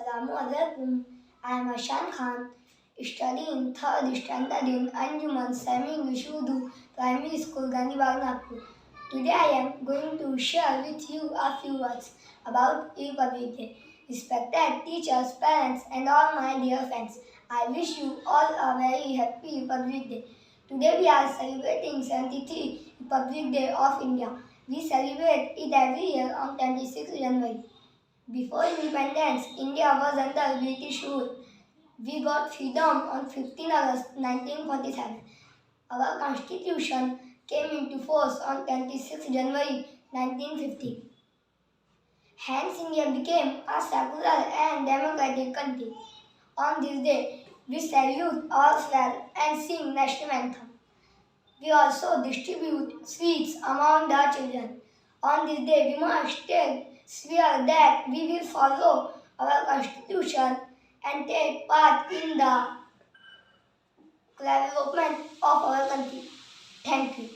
Assalamualaikum. I am Arshan, studying 3rd standard in Anjuman Semi-English Urdu Primary School, Gandhibagh, Nagpur. Today I am going to share with you a few words about Republic Day. Respected teachers, parents and all my dear friends, I wish you all a very happy Republic Day. Today we are celebrating 73 Republic Day of India. We celebrate it every year on 26 January. Before independence, India was under British rule. We got freedom on 15 August 1947. Our constitution came into force on 26 January 1950. Hence, India became a secular and democratic country. On this day, we salute our flag and sing national anthem. We also distribute sweets among the children. On this day, we must swear that we will follow our constitution and take part in the development of our country. Thank you.